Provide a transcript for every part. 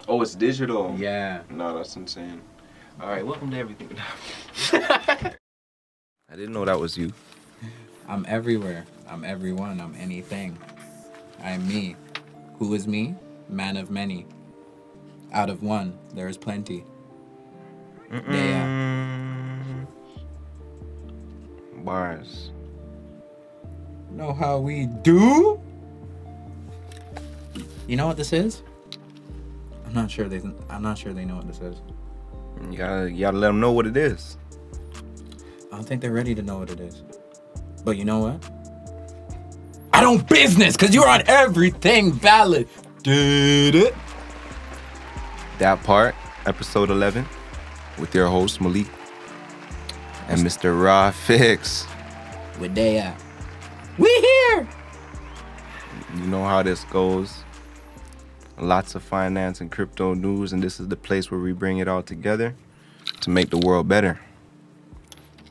Oh, it's digital. Yeah. No, that's insane. All right, welcome to everything. I didn't know that was you. I'm everywhere. I'm everyone. I'm anything. I'm me. Who is me? Man of many. Out of one, there is plenty. Yeah. Bars. Know how we do? You know what this is? I'm not sure they know what this is. You gotta let them know what it is. I don't think they're ready to know what it is. But you know what? I don't business because you're on everything valid. Did it? That part, episode 11, with your host Malik and Mr.RawFix. Where they at? We here. You know how this goes. Lots of finance and crypto news, and this is the place where we bring it all together to make the world better.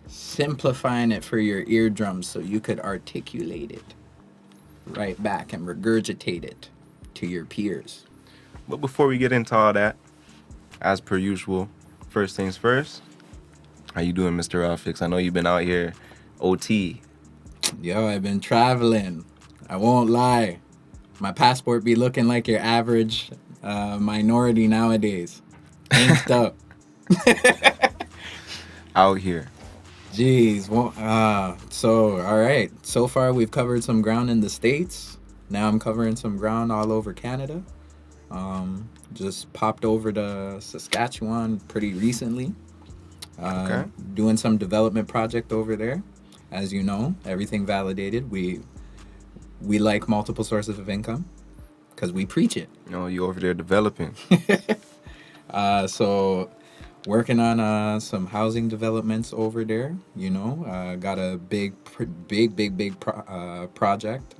Simplifying it for your eardrums so you could articulate it right back and regurgitate it to your peers. But before we get into all that, as per usual, first things first, how you doing, Mr. RawFix? I know you've been out here OT. Yo, I've been traveling. I won't lie. My passport be looking like your average minority nowadays. Inked up. Out here. Jeez. Well, all right. So far, we've covered some ground in the States. Now I'm covering some ground all over Canada. Just popped over to Saskatchewan pretty recently. Okay. Doing some development project over there. As you know, everything validated. We like multiple sources of income because we preach it. You know, you over there developing. So working on some housing developments over there. You know, got a big project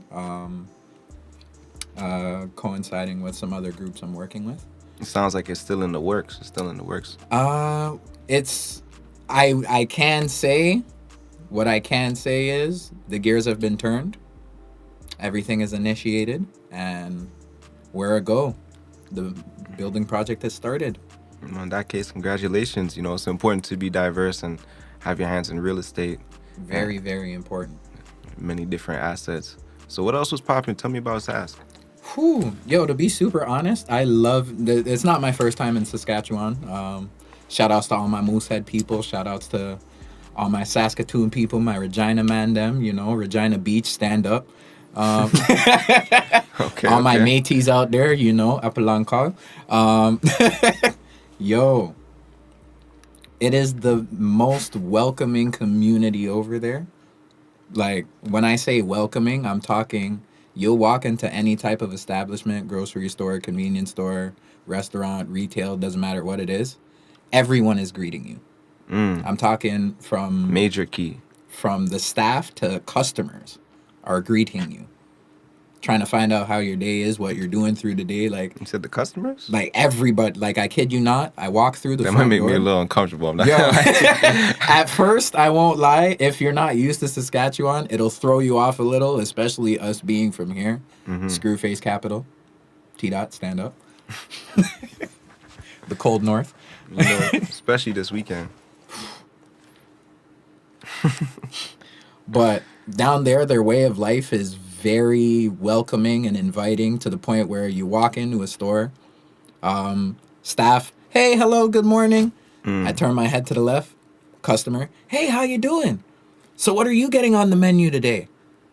coinciding with some other groups I'm working with. It sounds like it's still in the works. I can say, what I can say is the gears have been turned. Everything is initiated, and where it go? The building project has started. In that case, congratulations. You know, it's important to be diverse and have your hands in real estate. Very, very important. Many different assets. So what else was popping? Tell me about Sask. Whew. Yo, to be super honest, I love... It's not my first time in Saskatchewan. Shout outs to all my Moosehead people. Shout outs to all my Saskatoon people, my Regina man them, you know, Regina Beach, stand up. Okay, all my mateys out there, you know, Apalankal. Yo, it is the most welcoming community over there. Like, when I say welcoming, I'm talking, you'll walk into any type of establishment, grocery store, convenience store, restaurant, retail, doesn't matter what it is. Everyone is greeting you. I'm talking from... Major key. From the staff to customers are greeting you. Trying to find out how your day is, what you're doing through the day. Like, you said the customers? Like everybody, like I kid you not, I walk through the that front might make door. me a little uncomfortable. I'm not At first, I won't lie. If you're not used to Saskatchewan, it'll throw you off a little, especially us being from here. Screwface capital. T-Dot, stand up. The cold north. You know, especially this weekend. But down there, their way of life is very welcoming and inviting to the point where you walk into a store, staff, hey, hello, good morning. I turn my head to the left, customer, hey, how you doing? So what are you getting on the menu today?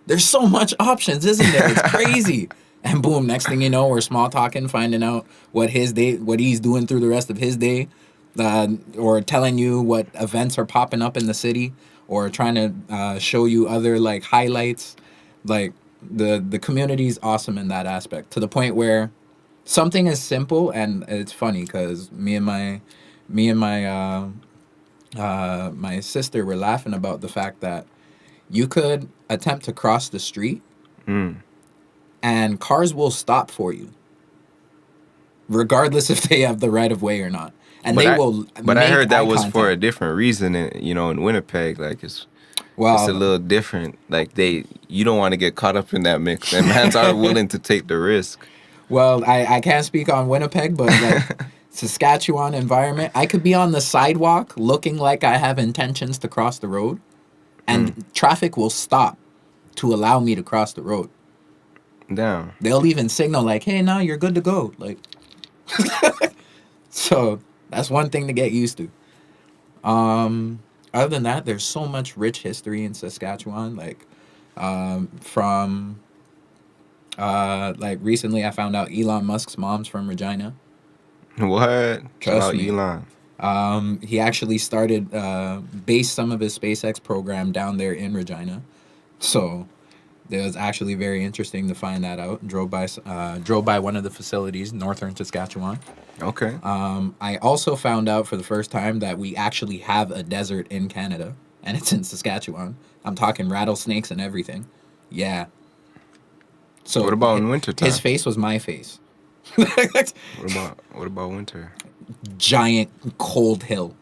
There's so much options, isn't there? It's crazy. And boom, next thing you know, we're small talking, finding out what he's doing through the rest of his day, or telling you what events are popping up in the city, or trying to show you other like highlights. Like the community is awesome in that aspect, to the point where something is simple, and it's funny because me and my my sister were laughing about the fact that you could attempt to cross the street and cars will stop for you regardless if they have the right of way or not. And but they will But I heard that was contact. for a different reason, in Winnipeg. Like, it's a little different. Like, you don't want to get caught up in that mix. And mans are willing to take the risk. Well, I can't speak on Winnipeg, but like Saskatchewan environment, I could be on the sidewalk looking like I have intentions to cross the road, and traffic will stop to allow me to cross the road. Damn. They'll even signal like, "Hey, now you're good to go." Like, so that's one thing to get used to. Other than that, there's so much rich history in Saskatchewan. Like, from like recently, I found out Elon Musk's mom's from Regina. What? Shout Trust out me. Elon. He actually started based some of his SpaceX program down there in Regina, so it was actually very interesting to find that out. Drove by one of the facilities, northern Saskatchewan. Okay. I also found out for the first time that we actually have a desert in Canada, and it's in Saskatchewan. I'm talking rattlesnakes and everything. Yeah. So What about in winter his time? face was my face. What about winter? Giant cold hill.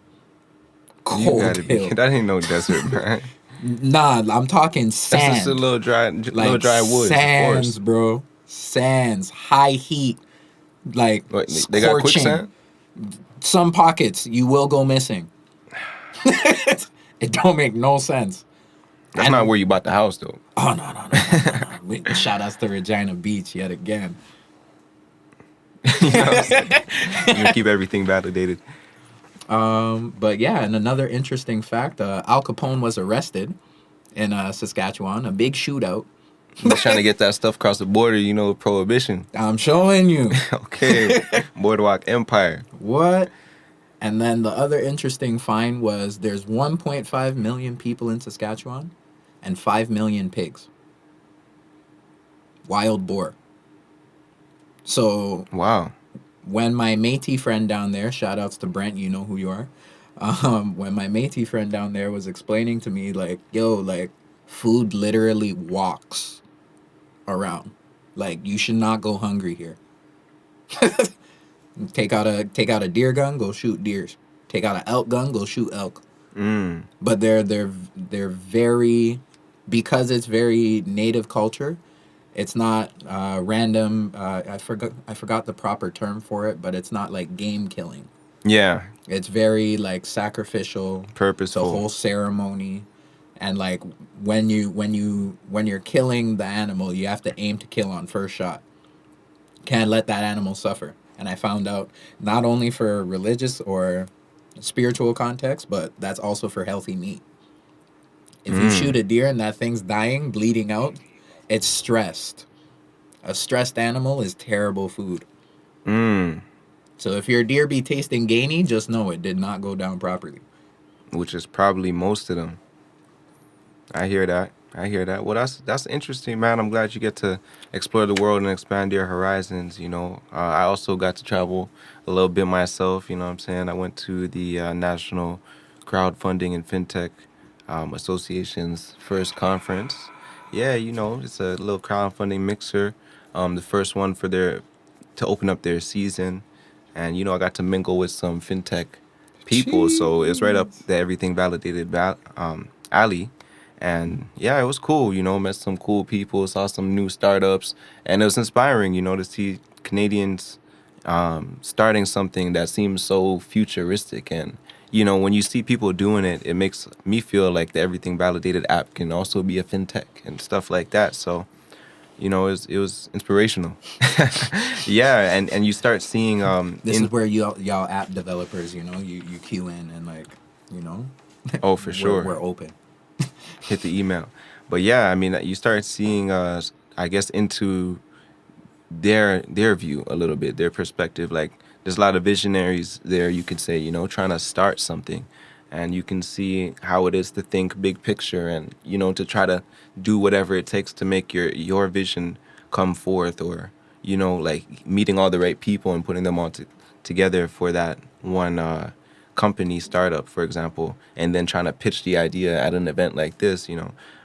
You Cold gotta be. hill. That ain't no desert, man. Nah, I'm talking That's sand. just a little Like dry woods, sands, forest. bro. Sands, high heat, like What, they got scorching. quicksand? Some pockets you will go missing. It don't make no sense. That's not where you bought the house, though. Oh no. Shout outs to Regina Beach yet again. You know what I'm saying? You keep everything validated. But yeah, and another interesting fact: Al Capone was arrested in Saskatchewan. A big shootout. Just trying to get that stuff across the border, prohibition. I'm showing you. Okay. Boardwalk Empire. What? And then the other interesting find was there's 1.5 million people in Saskatchewan and 5 million pigs. Wild boar. So Wow. when my Métis friend down there, shout outs to Brent, you know who you are. When my Métis friend down there was explaining to me, like, yo, like, food literally walks around. Like, you should not go hungry here. Take out a deer gun, go shoot deers. Take out an elk gun, go shoot elk. But they're very, because it's very native culture. It's not random. I forgot the proper term for it, but it's not like game killing. Yeah. It's very like sacrificial. Purposeful. It's a whole ceremony, and like when you're killing the animal, you have to aim to kill on first shot. Can't let that animal suffer. And I found out not only for religious or spiritual context, but that's also for healthy meat. If you shoot a deer and that thing's dying, bleeding out, it's stressed. A stressed animal is terrible food. So if your deer be tasting gamey, just know it did not go down properly. Which is probably most of them. I hear that. Well, that's interesting, man. I'm glad you get to explore the world and expand your horizons. I also got to travel a little bit myself. You know what I'm saying? I went to the National Crowdfunding and FinTech Association's first conference. Yeah, it's a little crowdfunding mixer. The first one to open up their season, and I got to mingle with some FinTech people. So it's right up the everything validated alley. And yeah, it was cool, met some cool people, saw some new startups, and it was inspiring, to see Canadians starting something that seems so futuristic. And, when you see people doing it, it makes me feel like the Everything Validated app can also be a fintech and stuff like that. So, it was inspirational. Yeah, and you start seeing This is where y'all app developers, you queue in and like, oh, for sure. We're open. Hit the email. But yeah, I mean, you start seeing, I guess, into their view a little bit, their perspective. Like, there's a lot of visionaries there, you could say, trying to start something. And you can see how it is to think big picture and, to try to do whatever it takes to make your vision come forth, or, like meeting all the right people and putting them all together for that one company startup, for example, and then trying to pitch the idea at an event like this.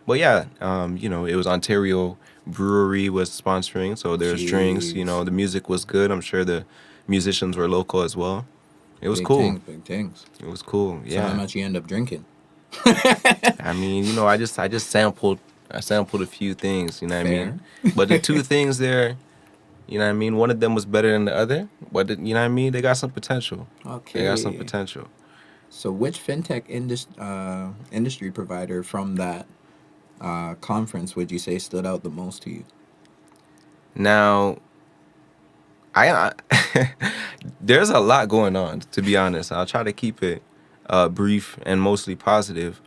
But yeah, it was Ontario Brewery was sponsoring, so there's drinks. Jeez. The music was good. I'm sure the musicians were local as well. It was Big cool. Big things. It was cool. So how Yeah. much you end up drinking? I mean, I just sampled a few things. You know what I mean? But the two things there, You know what I mean? One of them was better than the other, but you know what I mean? They got some potential. They got some Okay. potential. So, which fintech industry provider from that conference would you say stood out the most to you? Now, I there's a lot going on, to be honest. I'll try to keep it brief and mostly positive,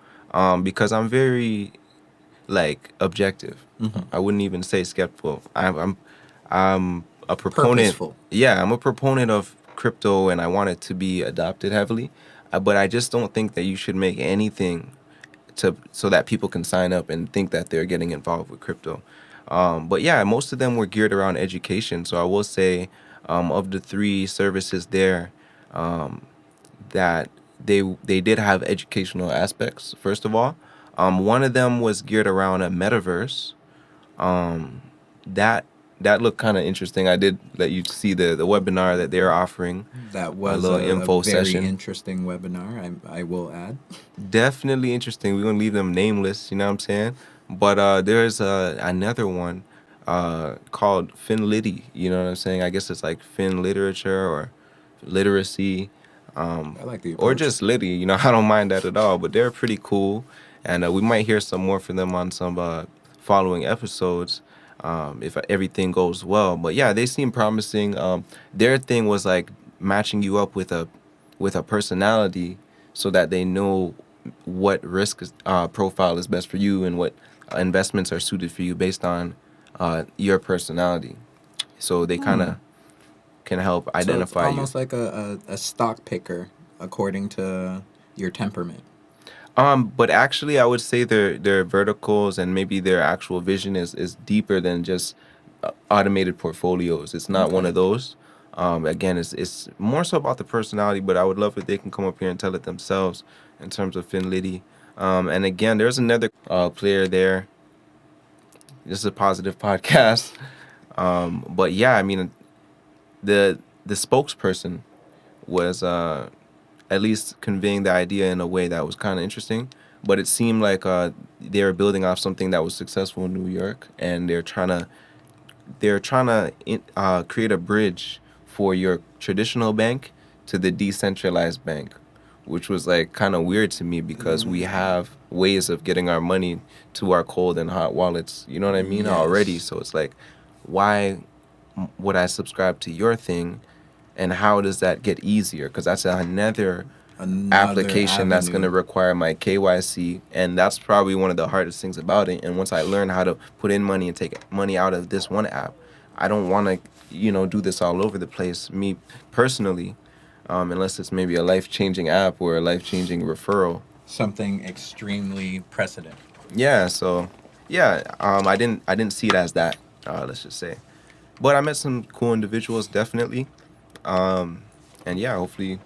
because I'm very like objective. Mm-hmm. I wouldn't even say skeptical. I'm a proponent. Purposeful. Yeah, I'm a proponent of crypto, and I want it to be adopted heavily. But I just don't think that you should make anything to so that people can sign up and think that they're getting involved with crypto. But yeah, most of them were geared around education. So I will say, of the three services there, um, that they did have educational aspects. First of all, one of them was geared around a metaverse. Um, that that looked kind of interesting. I did let you see the webinar that they're offering, That a was little a info very session. interesting webinar, I will add. Definitely interesting. We're gonna leave them nameless, you know what I'm saying? But there's another one called FinLitty, you know what I'm saying? I guess it's like Fin literature or literacy, I like the or approach. just Litty, you know, I don't mind that at all. But they're pretty cool, and we might hear some more from them on some following episodes, if everything goes well. But yeah, they seem promising. Their thing was like matching you up with a personality so that they know what profile is best for you and what investments are suited for you based on your personality. So they kind Hmm. of can help So it's identify you. almost like a stock picker according to your temperament. But actually, I would say their verticals and maybe their actual vision is deeper than just automated portfolios. It's not one Okay. of those. Again, it's more so about the personality. But I would love if they can come up here and tell it themselves in terms of Finlitty. And again, there's another player there. This is a positive podcast. But yeah, I mean, the spokesperson was at least conveying the idea in a way that was kind of interesting. But it seemed like they were building off something that was successful in New York, and they're trying to create a bridge for your traditional bank to the decentralized bank, which was like kind of weird to me because we have ways of getting our money to our cold and hot wallets. You know what I mean already. Yes. So it's like, why would I subscribe to your thing, and how does that get easier? Because that's another Another application that's going to avenue. require my KYC, and that's probably one of the hardest things about it. And once I learn how to put in money and take money out of this one app, I don't want to, do this all over the place. Me personally, unless it's maybe a life-changing app or a life-changing referral. Something extremely precedent. Yeah. So, yeah. I didn't see it as that. Let's just say, but I met some cool individuals, definitely. Um, and yeah, hopefully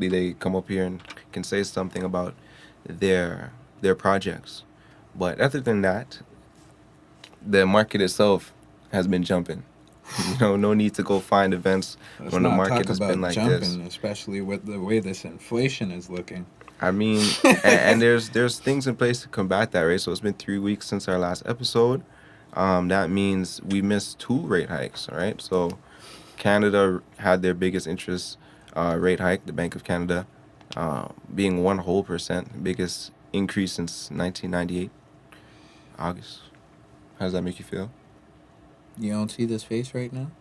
they come up here and can say something about their projects. But other than that, the market itself has been jumping. No need to go find events Let's when the not market talk has been about like this. jumping, especially with the way this inflation is looking. I mean, and there's things in place to combat that, right? So it's been 3 weeks since our last episode. That means we missed two rate hikes, all right? So Canada had their biggest interest rate hike, the Bank of Canada, being 1 whole %, biggest increase since 1998, August. How does that make you feel? You don't see this face right now?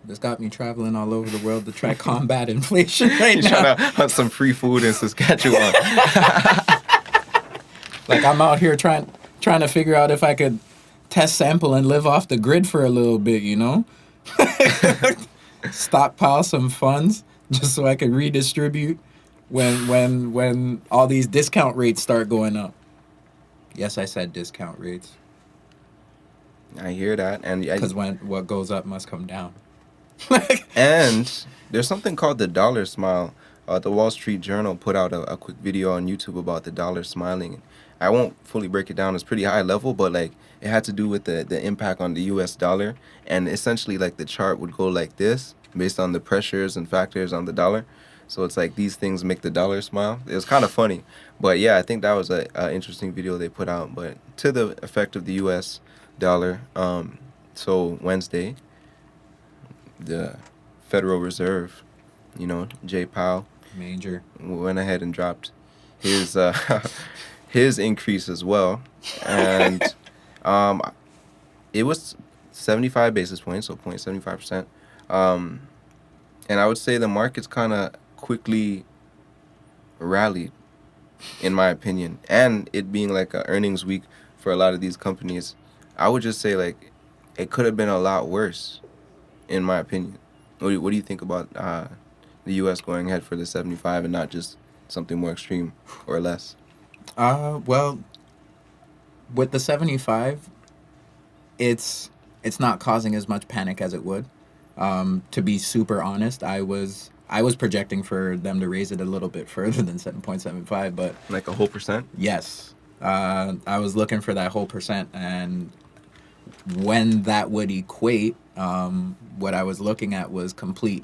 This got me traveling all over the world to try combat inflation right You now. trying to hunt some free food in Saskatchewan? Like I'm out here trying to figure out if I could test sample and live off the grid for a little bit, you know? Stockpile some funds just so I could redistribute when all these discount rates start going up. Yes, I said discount rates I hear that, and because when what goes up must come down. and there's something called the dollar smile. The Wall Street Journal put out a quick video on YouTube about the dollar smiling. I won't fully break it down. It's pretty high level, but like it had to do with the impact on the U.S. dollar, and essentially like the chart would go like this based on the pressures and factors on the dollar. So it's like these things make the dollar smile. It was kind of funny, but yeah, I think that was a interesting video they put out. But to the effect of the U.S. dollar, so Wednesday, the Federal Reserve, Jay Powell Major. went ahead and dropped his his increase as well, and um, it was 75 basis points, so 0.75%. And I would say the market's kind of quickly rallied, in my opinion, and it being like a earnings week for a lot of these companies, I would just say like it could have been a lot worse, in my opinion. What do you think about the U.S. going ahead for the 75 and not just something more extreme or less? Well, with the 75, it's not causing as much panic as it would. To be super honest, I was projecting for them to raise it a little bit further than 7.75, but Like a whole percent? yes, I was looking for that whole percent, and when that would equate, what I was looking at was complete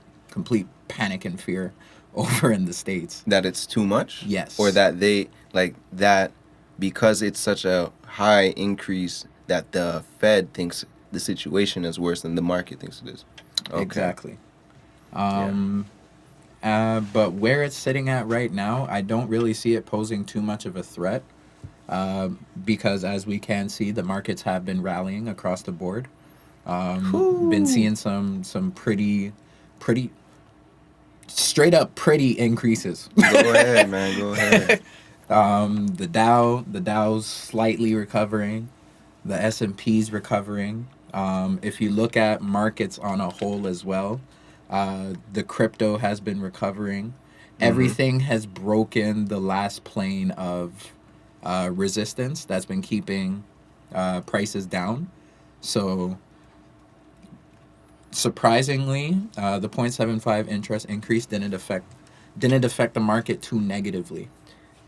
panic and fear over in the States. That it's too much? Yes. Or that they, like, that because it's such a high increase that the Fed thinks the situation is worse than the market thinks it is. Okay. Exactly. But where it's sitting at right now, I don't really see it posing too much of a threat, because as we can see, the markets have been rallying across the board. Been seeing some pretty straight up pretty increases. Go ahead, man. Go ahead. The Dow's slightly recovering, the S&P's recovering. If you look at markets on a whole as well, the crypto has been recovering. Everything has broken the last plane of resistance that's been keeping prices down. So surprisingly, the 0.75 interest increase didn't affect the market too negatively.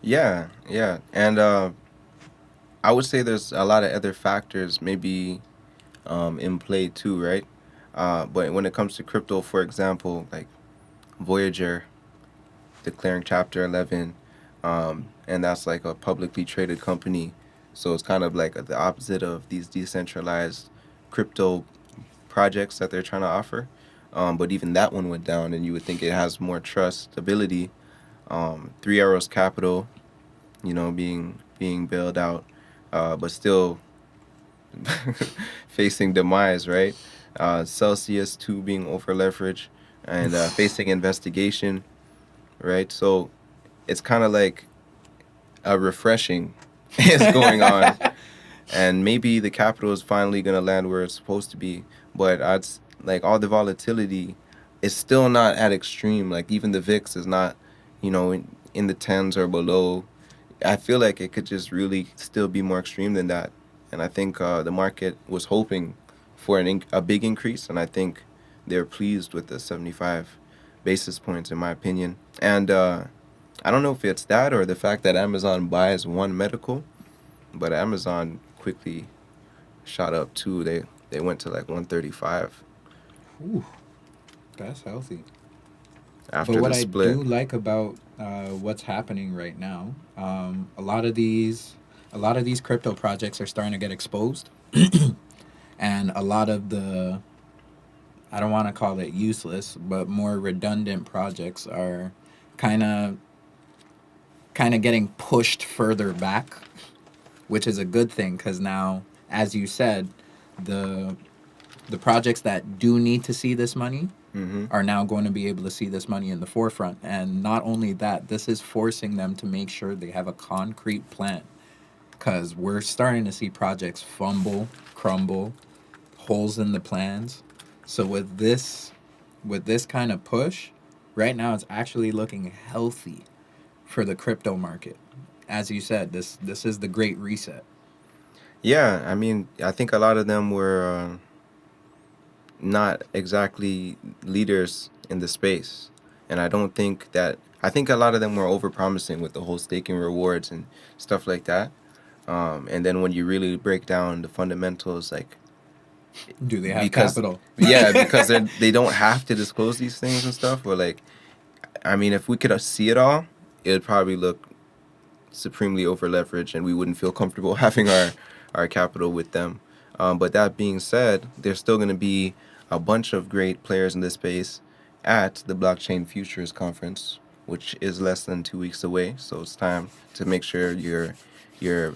Yeah, yeah. And I would say there's a lot of other factors maybe in play too, right? But when it comes to crypto, for example, like Voyager declaring Chapter 11, and that's like a publicly traded company. So it's kind of like the opposite of these decentralized crypto projects that they're trying to offer. But even that one went down, and you would think it has more trust, stability. Three Arrows Capital, being bailed out, but still facing demise, right? Celsius 2 being over leveraged and facing investigation, right? So it's kind of like a refreshing is going on, and maybe the capital is finally gonna land where it's supposed to be. But like all the volatility is still not at extreme. Like even the VIX is not, in the tens or below. I feel like it could just really still be more extreme than that. And I think the market was hoping for a big increase, and I think they're pleased with the 75 basis points, in my opinion. And I don't know if it's that or the fact that Amazon buys One Medical, but Amazon quickly shot up too. They went to like 135 Ooh, that's healthy. after But what the I split. do like about what's happening right now, a lot of these crypto projects are starting to get exposed, and a lot of the, I don't want to call it useless, but more redundant projects are kind of getting pushed further back, which is a good thing because now, as you said, the the projects that do need to see this money Mm-hmm. are now going to be able to see this money in the forefront. And not only that, this is forcing them to make sure they have a concrete plan, because we're starting to see projects fumble, crumble, holes in the plans. So with this kind of push, right now it's actually looking healthy for the crypto market. As you said, this is the great reset. Yeah, I mean, I think a lot of them were not exactly leaders in the space. And I don't think that, I think a lot of them were overpromising with the whole staking rewards and stuff like that. And then when you really break down the fundamentals, like, Do they have because, capital? yeah, because they don't have to disclose these things and stuff. Or like, I mean, if we could see it all, it would probably look supremely over leveraged and we wouldn't feel comfortable having our capital with them. But that being said, there's still going to be a bunch of great players in this space at the Blockchain Futurist conference, which is less than 2 weeks away. So it's time to make sure your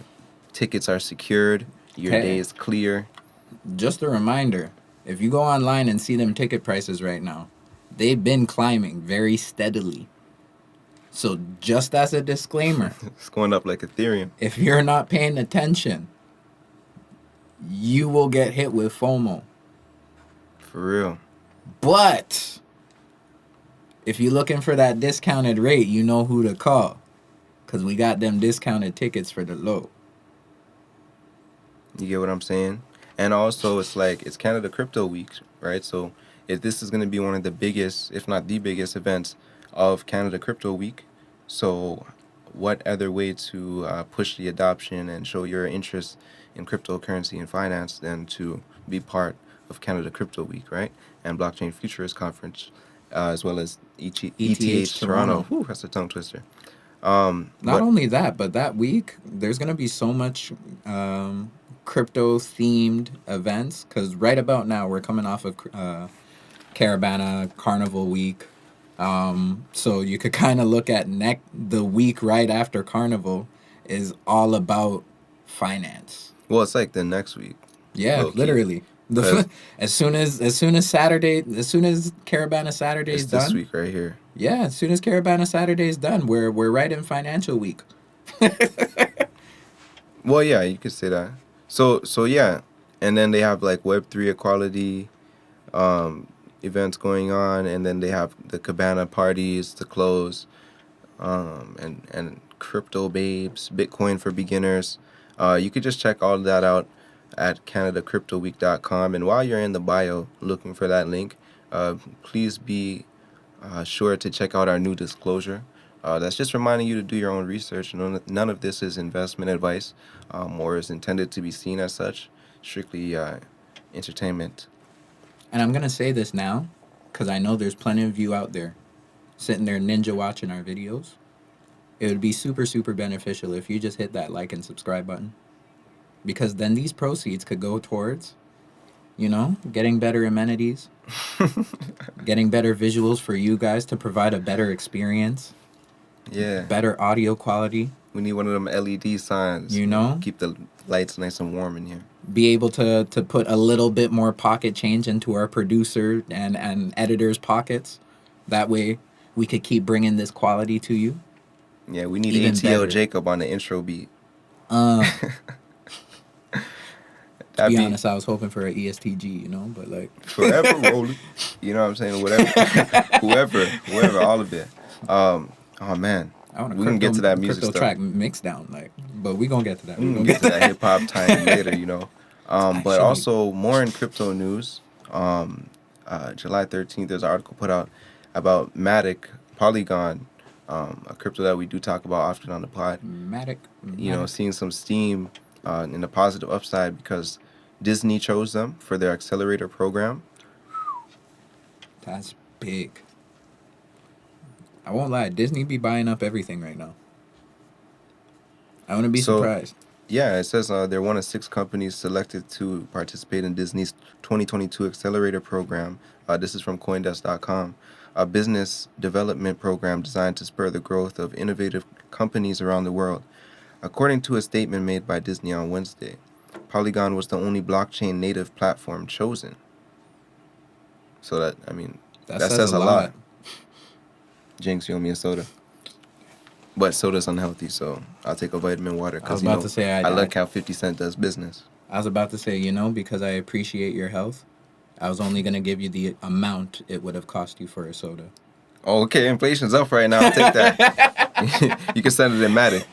tickets are secured, your day Hey, is clear. just a reminder, if you go online and see them ticket prices right now, they've been climbing very steadily. So just as a disclaimer, It's going up like Ethereum. if you're not paying attention, you will get hit with FOMO. For real. But if you're looking for that discounted rate, you know who to call. Because we got them discounted tickets for the low. You get what I'm saying? And also, it's like, it's Canada Crypto Week, right? So if this is going to be one of the biggest, if not the biggest events of Canada Crypto Week, so what other way to push the adoption and show your interest in cryptocurrency and finance than to be part of Canada Crypto Week, right? And Blockchain Futurist Conference, as well as ETH Toronto. Whew, that's a tongue twister. Not But only that, but that week, there's going to be so much crypto themed events. Because right about now, we're coming off of Caravana Carnival Week. So you could kind of look at the week right after Carnival is all about finance. well, it's like the next week. Yeah, Low key. literally. 'Cause As soon as Caravana Saturday it's is this done, week right here. yeah, as soon as Caravana Saturday is done, we're right in financial week. Well, yeah, you could say that. So yeah, and then they have like Web3 equality events going on, and then they have the Cabana parties to close, and crypto babes, Bitcoin for beginners. You could just check all of that out at CanadaCryptoWeek.com. And while you're in the bio looking for that link, please be sure to check out our new disclosure. That's just reminding you to do your own research. None of this is investment advice, or is intended to be seen as such. Strictly entertainment. And I'm gonna say this now, because I know there's plenty of you out there sitting there ninja watching our videos. It would be super, super beneficial if you just hit that like and subscribe button. Because then these proceeds could go towards, getting better amenities, getting better visuals for you guys to provide a better experience, Yeah, better audio quality, we need one of them LED signs. Keep the lights nice and warm in here. be able to put a little bit more pocket change into our producer and editor's pockets. That way we could keep bringing this quality to you. Yeah, we need Even ATL better. Jacob on the intro beat. To be honest, I was hoping for an ESTG, but like forever rolling. You know what I'm saying? Whatever, whoever, all of it. Oh man, I want a we can get to that music crypto stuff. track mix down, but we gonna get to that. We can get to that hip hop time later, But Actually- also more in crypto news. July 13th, there's an article put out about Matic, Polygon, a crypto that we do talk about often on the pod. Matic. Seeing some steam in the positive upside because Disney chose them for their accelerator program. That's big. I won't lie, Disney be buying up everything right now. I wouldn't be surprised. Yeah, it says they're one of 6 companies selected to participate in Disney's 2022 accelerator program. This is from Coindesk.com, a business development program designed to spur the growth of innovative companies around the world. According to a statement made by Disney on Wednesday, Polygon was the only blockchain native platform chosen. So that says a lot. Jinx, you owe me a soda. But soda's unhealthy, so I'll take a vitamin water I was because about to say I like how 50 Cent does business. I was about to say, because I appreciate your health, I was only gonna give you the amount it would have cost you for a soda. Oh, okay, inflation's up right now. I'll take that. You can send it in Matic.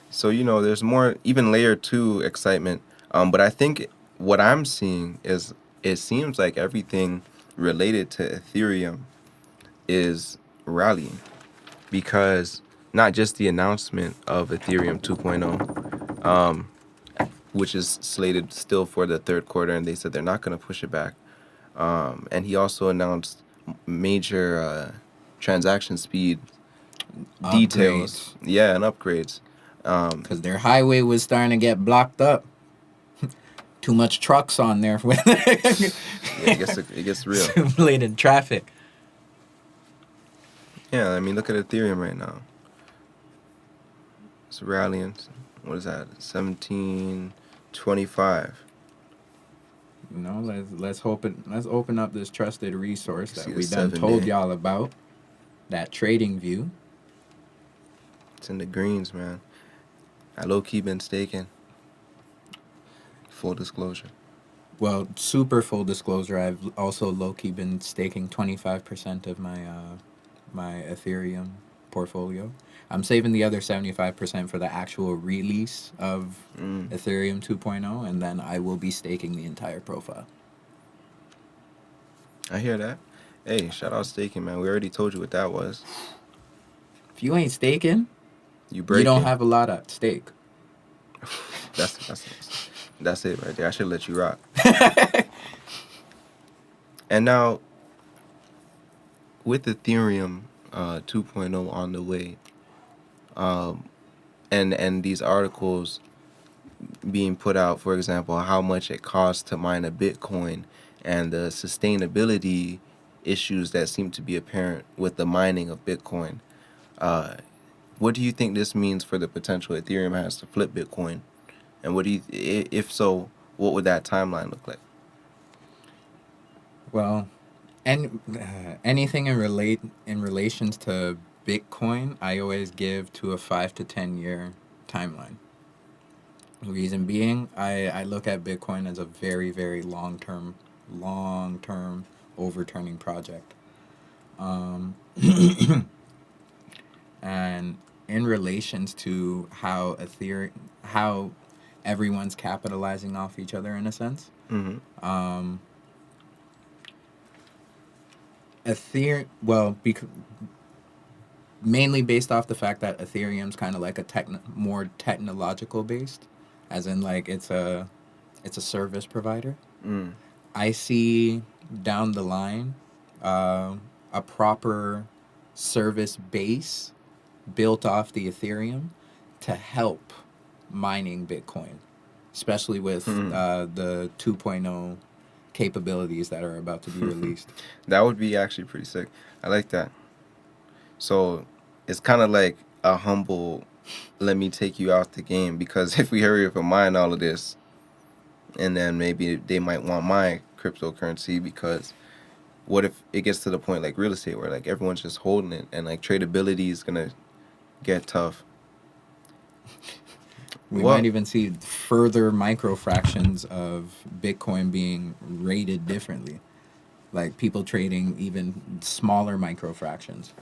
So, there's more, even layer 2 excitement. But I think what I'm seeing is it seems like everything related to Ethereum is rallying, because not just the announcement of Ethereum 2.0, which is slated still for the third quarter, and they said they're not going to push it back. And he also announced major transaction speed details. Yeah, and upgrades. Because their highway was starting to get blocked up. Too much trucks on there. Yeah, it gets real. Simulated traffic. Yeah, I mean, look at Ethereum right now. It's rallying. What is that? 1725. You know, let's open up this trusted resource See that the we done 7 told day. y'all about. That trading view. It's in the greens, man. I low-key been staking. Full disclosure. Well, super full disclosure, I've also low-key been staking 25% of my Ethereum portfolio. I'm saving the other 75% for the actual release of Ethereum 2.0, and then I will be staking the entire profile. I hear that. Hey, shout out staking, man. We already told you what that was. If you ain't staking, You break you don't it. have a lot at stake. That's it right there. I should let you rock. And now, with Ethereum 2.0 on the way, and these articles being put out, for example, how much it costs to mine a Bitcoin, and the sustainability issues that seem to be apparent with the mining of Bitcoin. What do you think this means for the potential Ethereum has to flip Bitcoin? And what do you, if so, what would that timeline look like? Well, and anything in relations to Bitcoin, I always give to a 5 to 10 year timeline. Reason being, I look at Bitcoin as a very, very long term overturning project. And in relations to how everyone's capitalizing off each other in a sense, Mm-hmm. Ethereum, well, mainly based off the fact that Ethereum's kind of like a more technological based, as in like it's a service provider. Mm. I see down the line a proper service base built off the Ethereum to help mining Bitcoin, especially with the 2.0 capabilities that are about to be released. That would be actually pretty sick. I like that. So it's kind of like a humble, let me take you out the game, because if we hurry up and mine all of this, and then maybe they might want my cryptocurrency, because what if it gets to the point like real estate where like everyone's just holding it and like tradability is gonna get tough. We What? might even see further microfractions of Bitcoin being rated differently. Like people trading even smaller microfractions.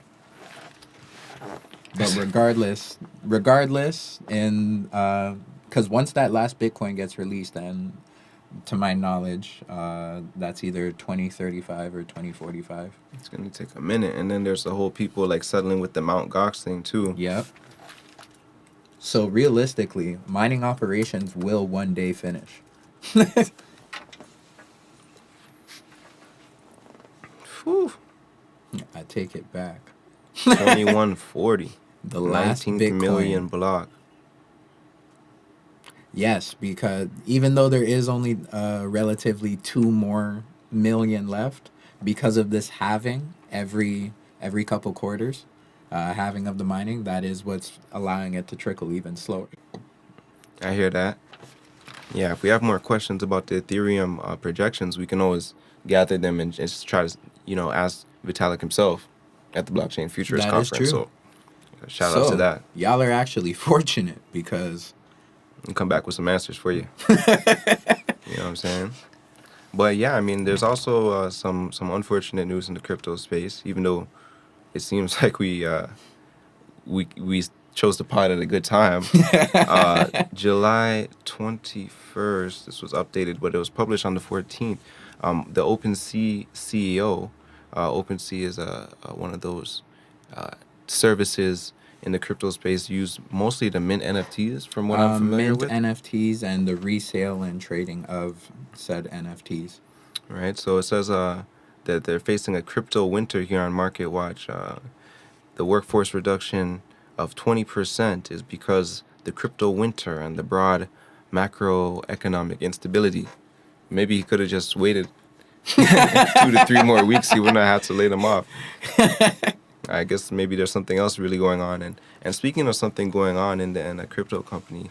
But regardless, and because once that last Bitcoin gets released, then to my knowledge, that's either 2035 or 2045. It's gonna take a minute, and then there's the whole people like settling with the Mount Gox thing too. Yep. So realistically, mining operations will one day finish. Whew. I take it back. 2140. The last 19th Bitcoin. million block. Yes, because even though there is only relatively 2 more million left, because of this halving every couple quarters, halving of the mining, that is what's allowing it to trickle even slower. I hear that. Yeah, if we have more questions about the Ethereum projections, we can always gather them and just try to, ask Vitalik himself at the Blockchain Futurist That is conference. true. So, shout out to that. Y'all are actually fortunate because And come back with some answers for you. You know what I'm saying? But yeah, I mean, there's also some unfortunate news in the crypto space, even though it seems like we chose the pod at a good time. July 21st, this was updated, but it was published on the 14th. The OpenSea CEO, OpenSea is one of those services in the crypto space used mostly to mint NFTs, from what I'm familiar mint with. NFTs and the resale and trading of said NFTs. Right, so it says that they're facing a crypto winter here on Market Watch. The workforce reduction of 20% is because the crypto winter and the broad macroeconomic instability. Maybe he could have just waited 2 to 3 more weeks. He wouldn't have had to lay them off. I guess maybe there's something else really going on. And speaking of something going on in a crypto company,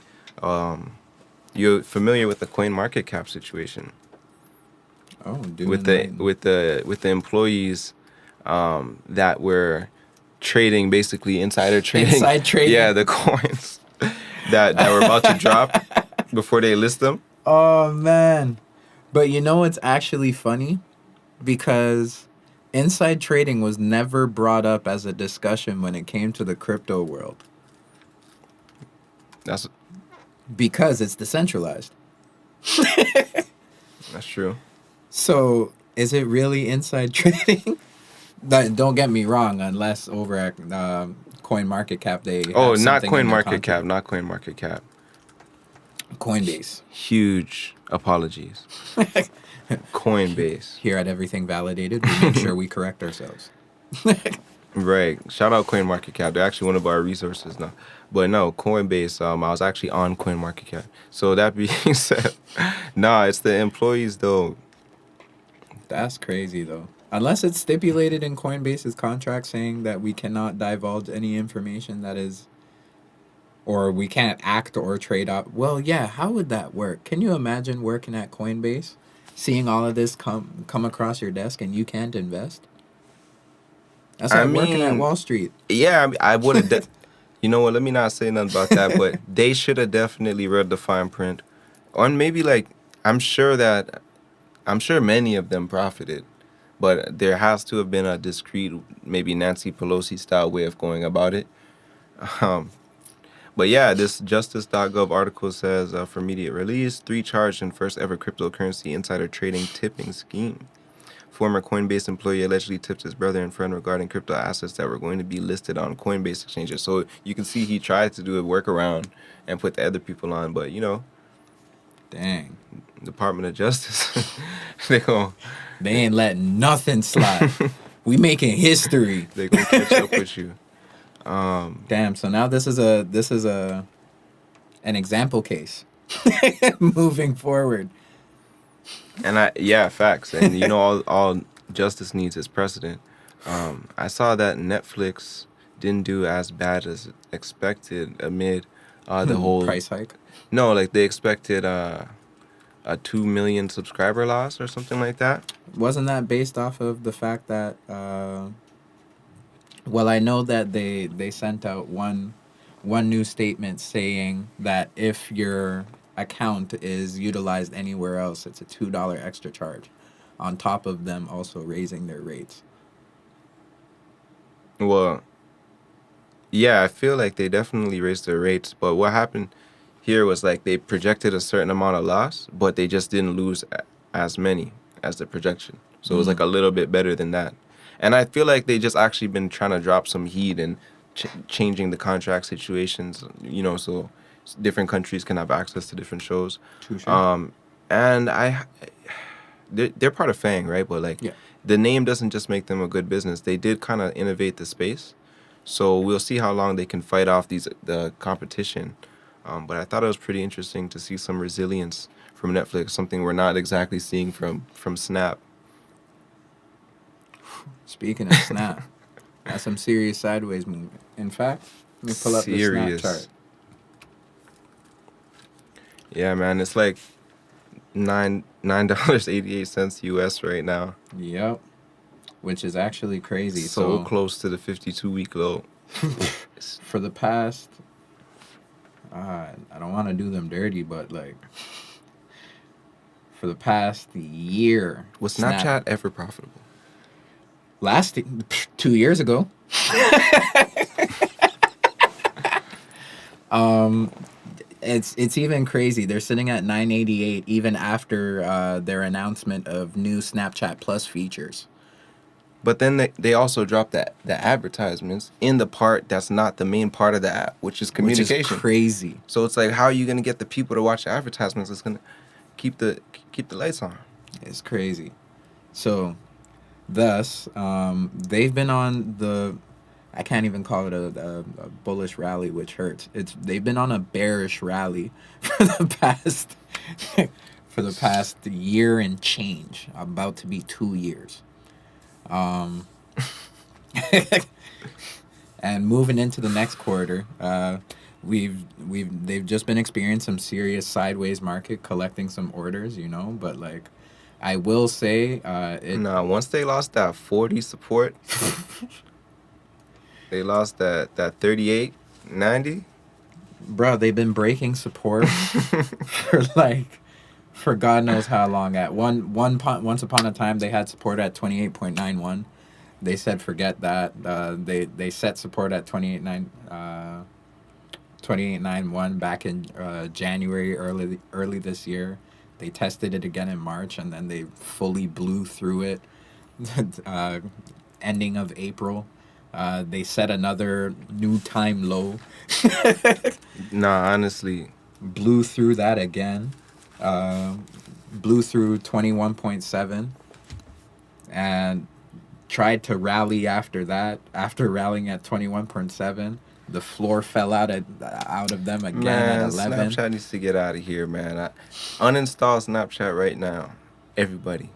you're familiar with the coin market cap situation Oh, dude. with the employees that were trading, basically insider trading. Inside trading. Yeah, the coins that were about to drop before they list them. Oh, man. But you know what's actually funny? Because inside trading was never brought up as a discussion when it came to the crypto world. That's Because it's decentralized. true. So, is it really inside trading? Don't get me wrong, unless over at CoinMarketCap they Oh, have not something coin in their market cap, contract. not coin market cap. Coinbase. Huge apologies. Coinbase. Here at Everything Validated, we make sure we correct ourselves. Right. Shout out CoinMarketCap. They're actually one of our resources now. But no, Coinbase, I was actually on CoinMarketCap. So that being said, nah, it's the employees though. That's crazy, though. Unless it's stipulated in Coinbase's contract saying that we cannot divulge any information that is, or we can't act or trade up. Well, yeah, how would that work? Can you imagine working at Coinbase, seeing all of this come across your desk and you can't invest? That's I like working at mean, Wall Street. yeah, I would have. You know what? Let me not say nothing about that. But they should have definitely read the fine print, or maybe like I'm sure many of them profited, but there has to have been a discreet, maybe Nancy Pelosi style way of going about it. Um, but yeah, this justice.gov article says for immediate release, 3 charged in first ever cryptocurrency insider trading tipping scheme. Former Coinbase employee allegedly tipped his brother and friend regarding crypto assets that were going to be listed on Coinbase exchanges. So you can see he tried to do a workaround and put the other people on, but Dang. Department of Justice, they gon' They ain't letting nothing slide. We making history. they gonna catch up with you. Damn. So now this is an example case. Moving forward. And facts. And all justice needs is precedent. I saw that Netflix didn't do as bad as expected amid the whole Price hike. No, like they expected a 2 million subscriber loss or something like that. Wasn't that based off of the fact that well, I know that they sent out one new statement saying that if your account is utilized anywhere else, it's a $2 extra charge on top of them also raising their rates. Well, yeah, I feel like they definitely raised their rates, but what happened here was like they projected a certain amount of loss, but they just didn't lose as many as the projection. So it was like a little bit better than that. And I feel like they just actually been trying to drop some heat and changing the contract situations, so different countries can have access to different shows. Touche. And they're part of FANG, right? But like Yeah. the name doesn't just make them a good business. They did kind of innovate the space. So we'll see how long they can fight off the competition. But I thought it was pretty interesting to see some resilience from Netflix, something we're not exactly seeing from Snap. Speaking of Snap, that's some serious sideways movement. In fact, let me pull up the Snap chart. Yeah, man, it's like $9.88 US right now. Yep. Which is actually crazy. So close to the 52-week low. For the past, I don't want to do them dirty, but like for the past year, Was Snapchat ever profitable? Last 2 years ago. It's even crazy. They're sitting at 988 even after their announcement of new Snapchat Plus features. But then they also dropped the advertisements in the part that's not the main part of the app, which is communication. Which is crazy. So it's like, how are you gonna get the people to watch the advertisements? It's gonna keep the lights on. It's crazy. So, thus, they've been on I can't even call it a bullish rally, which hurts. They've been on a bearish rally for the past for the past year and change. About to be 2 years. And moving into the next quarter, they've just been experiencing some serious sideways market, collecting some orders, you know. But like, I will say, Nah, once they lost that 40 support, they lost that 38.90. bro, they've been breaking support for God knows how long. Once upon a time, they had support at 28.91. They said forget that. They set support at 28.91 back in January, early this year. They tested it again in March, and then they fully blew through it. Ending of April, they set another new time low. Nah, honestly, Blew through that again. Blew through 21.7, and tried to rally after that. After rallying at 21.7, the floor fell out of them again man, at 11. Snapchat needs to get out of here, man. Uninstall Snapchat right now, everybody.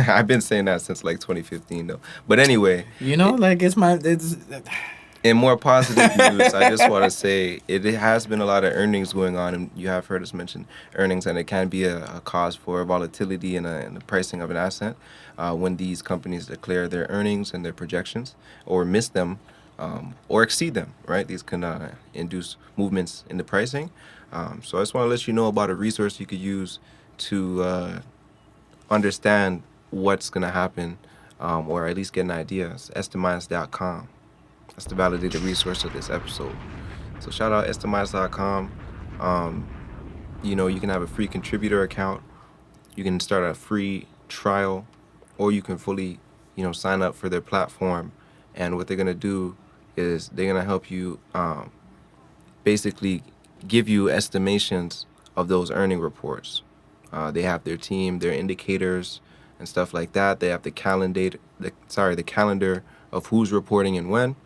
I've been saying that since like 2015 though. But anyway, You know, like it's in more positive news, I just want to say it has been a lot of earnings going on, and you have heard us mention earnings, and it can be a cause for volatility in the pricing of an asset when these companies declare their earnings and their projections, or miss them, or exceed them. Right? These can induce movements in the pricing. So I just want to let you know about a resource you could use to understand what's going to happen, or at least get an idea. It's estimize.com. That's the validated resource of this episode. So shout out estimize.com. You know, you can have a free contributor account. You can start a free trial, or you can fully, you know, sign up for their platform. And what they're going to do is they're going to help you basically give you estimations of those earning reports. They have their team, their indicators, and stuff like that. They have the calendar of who's reporting and when.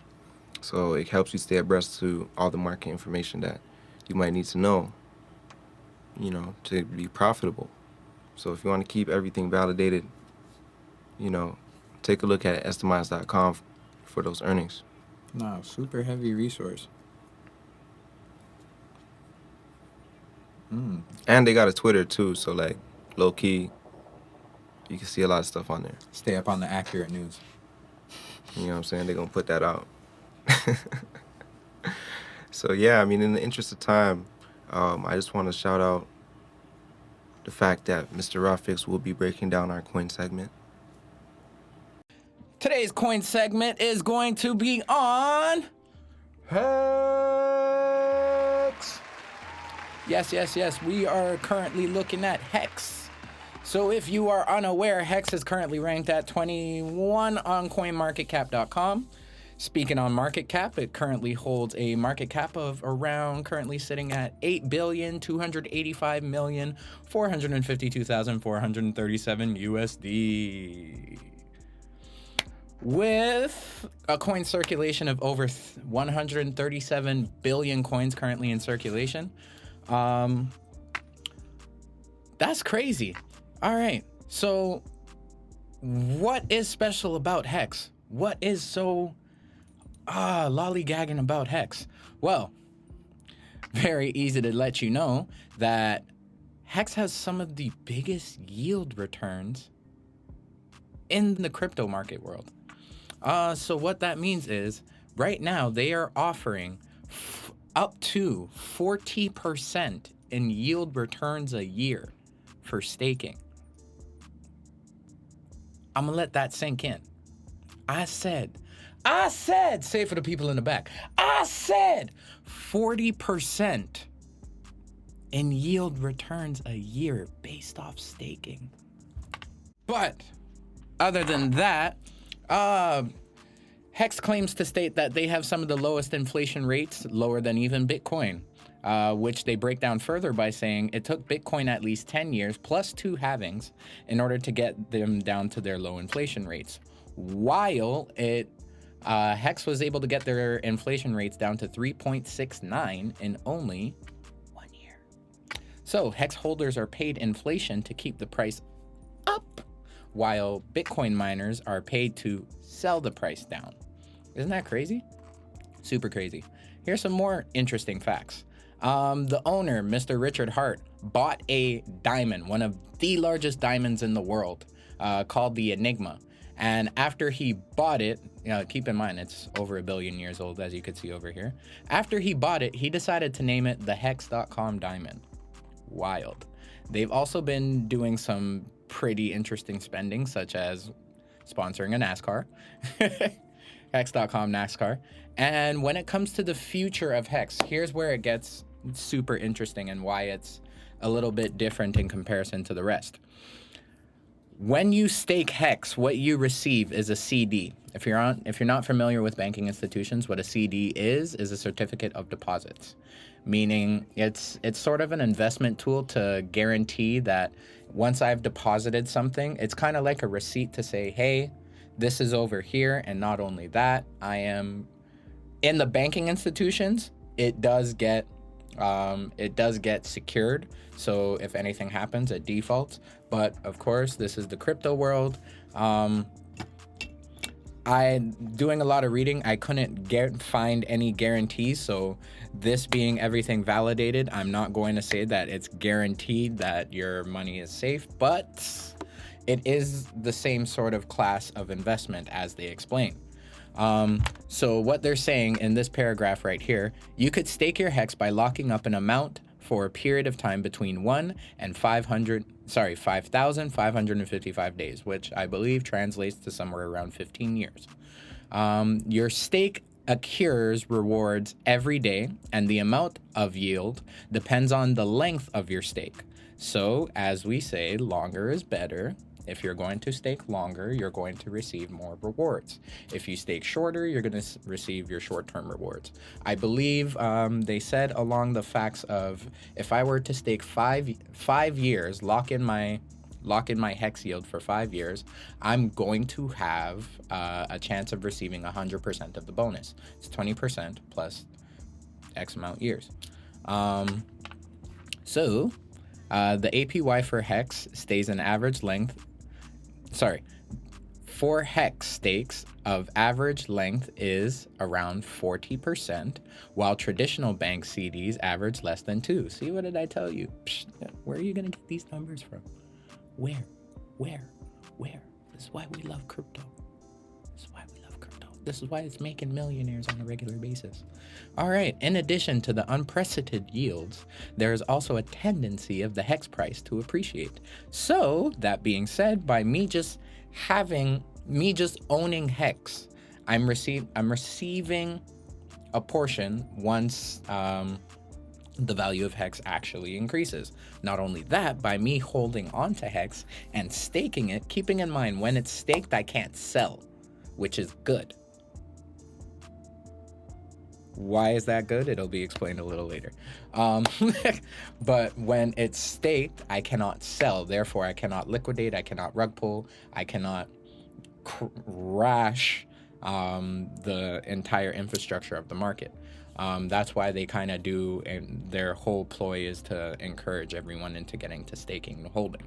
So it helps you stay abreast to all the market information that you might need to know, you know, to be profitable. So if you want to keep everything validated, you know, take a look at estimize.com for those earnings. no super heavy resource. And they got a Twitter too, so like low key, you can see a lot of stuff on there. Stay up on the accurate news. You know what I'm saying? They're gonna put that out. So yeah, I mean, in the interest of time, I just want to shout out the fact that Mr.RawFix will be breaking down our coin segment. Today's coin segment is going to be on Hex. Yes. We are currently looking at Hex. So if you are unaware, Hex is currently ranked at 21 on coinmarketcap.com. Speaking on market cap, it currently holds a market cap of around, currently sitting at 8,285,452,437 USD. With a coin circulation of over 137 billion coins currently in circulation. That's crazy. All right. So what is special about Hex? What is so lollygagging about Hex? Well, very easy to let you know that Hex has some of the biggest yield returns in the crypto market world. So what that means is right now they are offering up to 40% in yield returns a year for staking. I'm gonna let that sink in. I said, say for the people in the back, I said 40% in yield returns a year based off staking. But other than that, Hex claims to state that they have some of the lowest inflation rates, lower than even Bitcoin, which they break down further by saying it took Bitcoin at least 10 years plus 2 halvings in order to get them down to their low inflation rates, while it Hex was able to get their inflation rates down to 3.69 in only 1 year. So Hex holders are paid inflation to keep the price up, while Bitcoin miners are paid to sell the price down. Isn't that crazy? Super crazy. Here's some more interesting facts. The owner, Mr. Richard Hart, bought a diamond, one of the largest diamonds in the world, called the Enigma. And after he bought it, keep in mind, it's over 1 billion years old, as you could see over here. After he bought it, he decided to name it the Hex.com diamond. Wild. They've also been doing some pretty interesting spending, such as sponsoring a NASCAR, Hex.com NASCAR. And when it comes to the future of Hex, here's where it gets super interesting and why it's a little bit different in comparison to the rest. When you stake Hex, what you receive is a CD. If you're not familiar with banking institutions, what a CD is a certificate of deposits, meaning it's sort of an investment tool to guarantee that once I've deposited something, it's kind of like a receipt to say, hey, this is over here. And not only that, I am in the banking institutions, it does get secured. So if anything happens, it defaults. But of course, this is the crypto world. I'm doing a lot of reading. I couldn't find any guarantees. So this being everything validated, I'm not going to say that it's guaranteed that your money is safe, but it is the same sort of class of investment as they explain. So what they're saying in this paragraph right here, you could stake your Hex by locking up an amount for a period of time between 1 and 5,555 days, which I believe translates to somewhere around 15 years. Your stake accrues rewards every day, and the amount of yield depends on the length of your stake. So as we say, longer is better. If you're going to stake longer, you're going to receive more rewards. If you stake shorter, you're going to receive your short-term rewards. I believe they said along the facts of, if I were to stake five years, lock in my Hex yield for 5 years, I'm going to have a chance of receiving 100% of the bonus. It's 20% plus X amount years. So the APY for Hex stays an average length. For Hex stakes of average length is around 40%, while traditional bank CDs average less than 2. See, what did I tell you? Psh, where are you going to get these numbers from? Where? This is why we love crypto. This is why it's making millionaires on a regular basis. All right, in addition to the unprecedented yields, there is also a tendency of the Hex price to appreciate. So, that being said, by me just owning Hex, I'm receiving a portion once the value of Hex actually increases. Not only that, by me holding on to Hex and staking it, keeping in mind when it's staked, I can't sell, which is good. Why is that good? It'll be explained a little later. But when it's staked, I cannot sell. Therefore, I cannot liquidate. I cannot rug pull. I cannot crash the entire infrastructure of the market. That's why they kind of do, and their whole ploy is to encourage everyone into getting to staking and holding.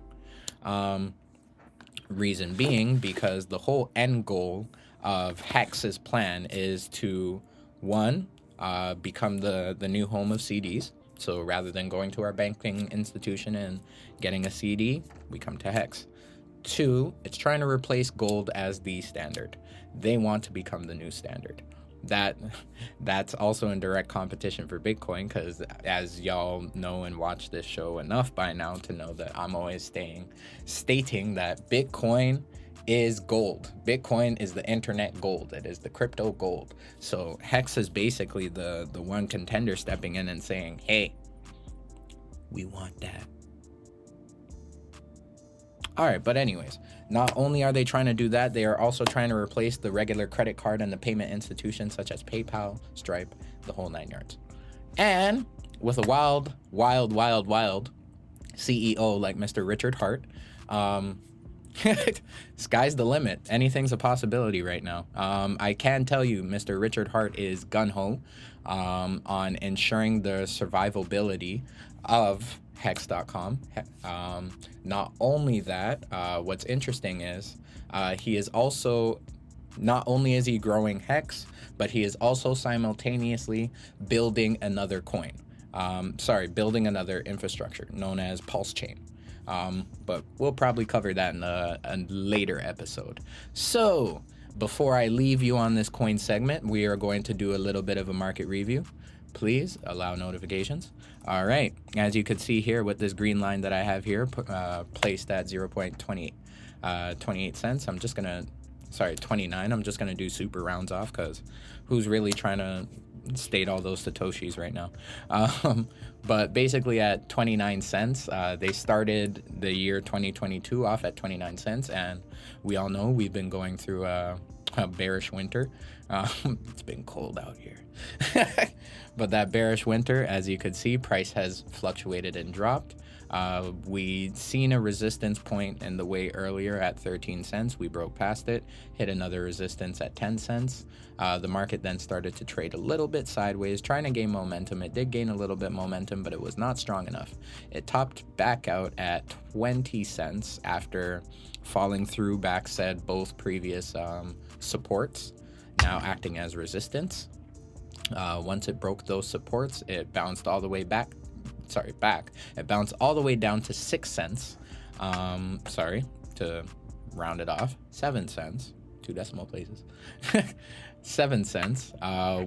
Reason being, because the whole end goal of Hex's plan is to, one, become the new home of CDs. So rather than going to our banking institution and getting a CD, we come to Hex. Two, it's trying to replace gold as the standard. They want to become the new standard. That's also in direct competition for Bitcoin, because as y'all know and watch this show enough by now to know that I'm always stating that Bitcoin is gold. Bitcoin is the internet gold. It is the crypto gold. So Hex is basically the one contender stepping in and saying, hey, we want that. All right, but anyways, not only are they trying to do that, they are also trying to replace the regular credit card and the payment institutions such as PayPal, Stripe, the whole 9 yards. And with a wild CEO like Mr. Richard Hart, Sky's the limit. Anything's a possibility right now. I can tell you, Mr. Richard Hart is gun-ho on ensuring the survivability of Hex.com. Not only that, what's interesting is he is also, not only is he growing Hex, but he is also simultaneously building another coin. Building another infrastructure known as Pulse Chain. But we'll probably cover that in a later episode. So, before I leave you on this coin segment, we are going to do a little bit of a market review. Please allow notifications. All right, as you can see here with this green line that I have here, placed at 0.28 cents. I'm just gonna, 29. I'm just gonna do super rounds off because who's really trying to state all those satoshis right now? But basically at 29 cents, they started the year 2022 off at 29 cents, and we all know we've been going through a bearish winter. It's been cold out here. But that bearish winter, as you could see, price has fluctuated and dropped. We'd seen a resistance point in the way earlier at 13 cents. We broke past it, hit another resistance at 10 cents. The market then started to trade a little bit sideways, trying to gain momentum. It did gain a little bit momentum, but it was not strong enough. It topped back out at 20 cents after falling through both previous supports, now acting as resistance. Once it broke those supports, it bounced all the way back. It bounced all the way down to 6 cents. To round it off, 7 cents, 2 decimal places. 7 cents,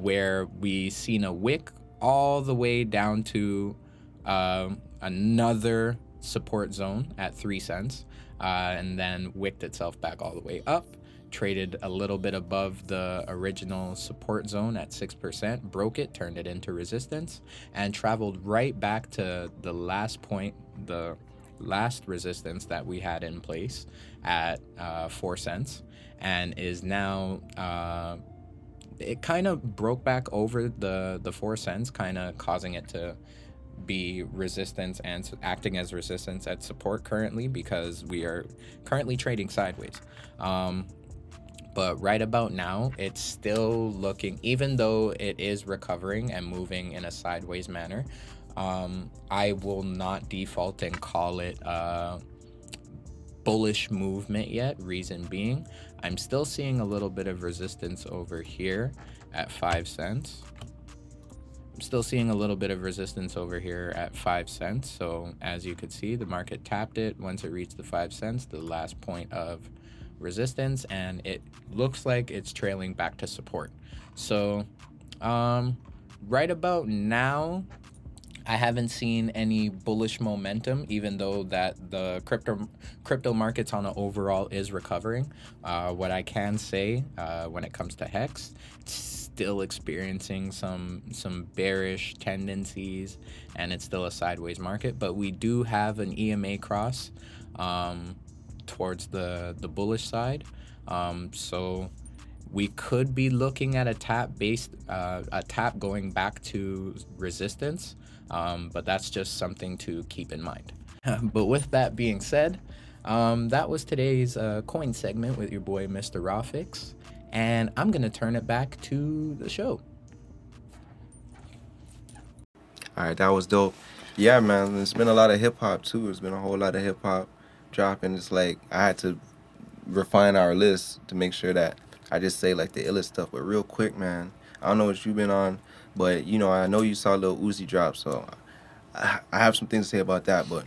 where we seen a wick all the way down to another support zone at 3 cents, and then wicked itself back all the way up. Traded a little bit above the original support zone at 6%, broke it, turned it into resistance, and traveled right back to the last point, the last resistance that we had in place at 4 cents, and is now, it kind of broke back over the 4 cents, kind of causing it to be resistance and acting as resistance at support currently, because we are currently trading sideways. But right about now, it's still looking, even though it is recovering and moving in a sideways manner, I will not default and call it a bullish movement yet. Reason being, I'm still seeing a little bit of resistance over here at 5 cents. I'm still seeing a little bit of resistance over here at 5 cents. So as you could see, the market tapped it once it reached the 5 cents, the last point of resistance, and it looks like it's trailing back to support. So right about now, I haven't seen any bullish momentum, even though that the crypto markets on an overall is recovering. What I can say when it comes to Hex, it's still experiencing some bearish tendencies, and it's still a sideways market, but we do have an EMA cross towards the bullish side, so we could be looking at a tap going back to resistance, but that's just something to keep in mind. But with that being said, that was today's coin segment with your boy Mr.RawFix, and I'm gonna turn it back to the show. All right, that was dope. Yeah, man, there's been a lot of hip hop too. There's been a whole lot of hip hop dropping. It's like I had to refine our list to make sure that I just say like the illest stuff. But real quick, man, I don't know what you've been on, but you know, I know you saw Lil Uzi drop, so I have some things to say about that. But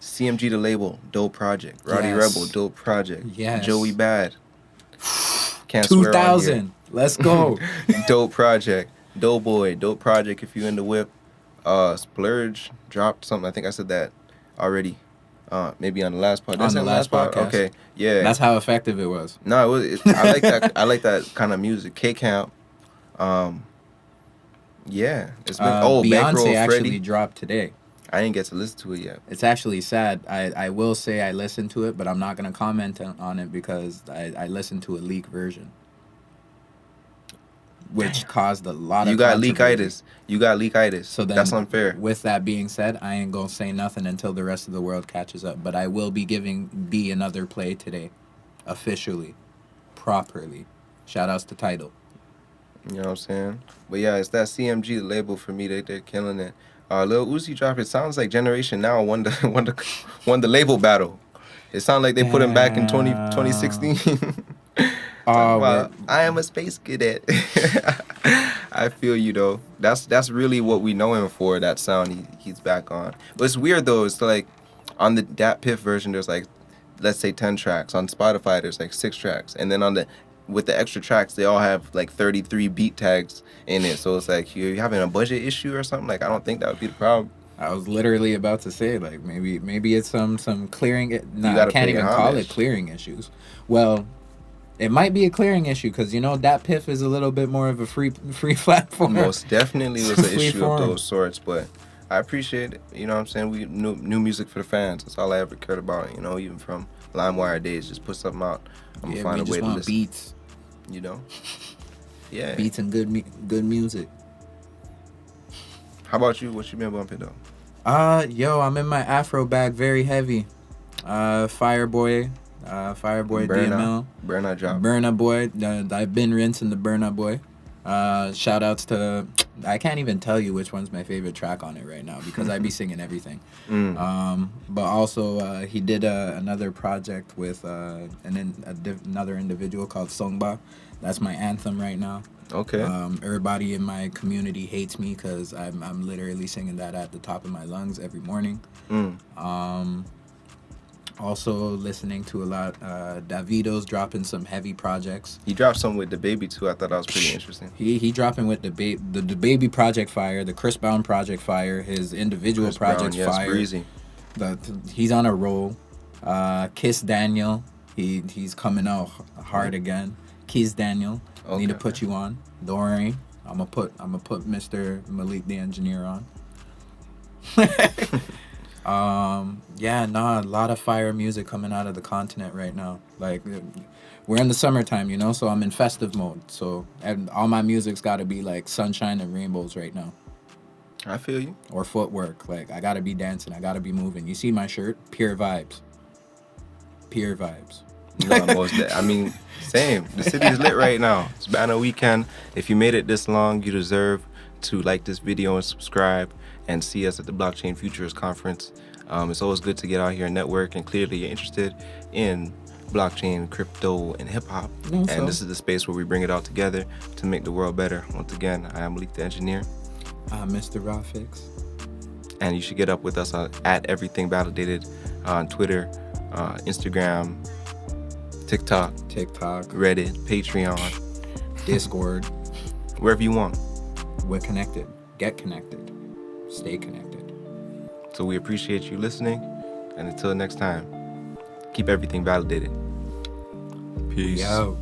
CMG the label, dope project. Roddy Yes. Rebel, dope project. Yes. Joey Bad. Can't swear on here. 2000. Let's go. Dope project. Doughboy, dope project. If you in the whip, Splurge dropped something. I think I said that already. Maybe on the last podcast. On the last podcast. Okay, yeah. That's how effective it was. No, I like that. I like that kind of music. K Camp. Yeah, it's been. Beyoncé actually Freddie. dropped today. I didn't get to listen to it yet. It's actually sad. I will say I listened to it, but I'm not going to comment on it because I listened to a leak version. which caused a lot of You got controversy. leakitis. You got leakitis. So then, that's unfair. With that being said, I ain't gonna say nothing until the rest of the world catches up. But I will be giving B another play today, officially, properly. Shout outs to Tidal. You know what I'm saying? But yeah, it's that CMG label for me. They're killing it. Lil Uzi drop. It sounds like Generation Now won the label battle. It sounds like they put him back in 2016. Talk about I am a space cadet. I feel you though. That's really what we know him for. That sound he's back on. But it's weird though. It's like on the Dat Piff version, there's like, let's say 10 tracks. On Spotify, there's like 6 tracks, and then with the extra tracks, they all have like 33 beat tags in it. So it's like you're having a budget issue or something. Like I don't think that would be the problem. I was literally about to say, like, maybe it's some clearing. I can't even call it clearing issues. Well, it might be a clearing issue because Dat Piff is a little bit more of a free platform. Most definitely was an issue of those sorts, but I appreciate it. You know what I'm saying? We new music for the fans. That's all I ever cared about. Even from LimeWire days, just put something out. I'm gonna find a way to listen. Beats. Yeah. Beats and good music. How about you? What you been bumping though? I'm in my Afro bag, very heavy. Fireboy DML. Burna job. Burna Boy. I've been rinsing the Burna Boy. Shout outs to, I can't even tell you which one's my favorite track on it right now because I be singing everything. But also he did another project with another individual called Songba. That's my anthem right now. Okay. Everybody in my community hates me because I'm literally singing that at the top of my lungs every morning. Also listening to a lot. Davido's dropping some heavy projects. He dropped some with the baby too. I thought that was pretty interesting. He dropping with the baby project fire, the Chris Brown project fire, his individual project fire. Breezy. He's on a roll. Kiss Daniel, he's coming out hard again. Kiss Daniel, okay. Need to put you on. Don't worry, I'm gonna put Mr. Malik the engineer on. A lot of fire music coming out of the continent right now. Like, we're in the summertime, so I'm in festive mode. So, and all my music's got to be like sunshine and rainbows right now. I feel you. Or footwork. Like, I got to be dancing. I got to be moving. You see my shirt? Pure vibes. Pure vibes. Same. The city is lit right now. It's banner weekend. If you made it this long, you deserve to like this video and subscribe and see us at the Blockchain Futurist Conference. It's always good to get out here and network, and clearly you're interested in blockchain, crypto, and hip-hop. This is the space where we bring it all together to make the world better. Once again, I am Malik the engineer. I'm Mr.RawFix. And you should get up with us at Everything Validated on Twitter, Instagram, TikTok, Reddit, Patreon, Discord. Wherever you want. We're connected. Get connected. Stay connected. So we appreciate you listening, and until next time, keep everything validated. Peace. Yo.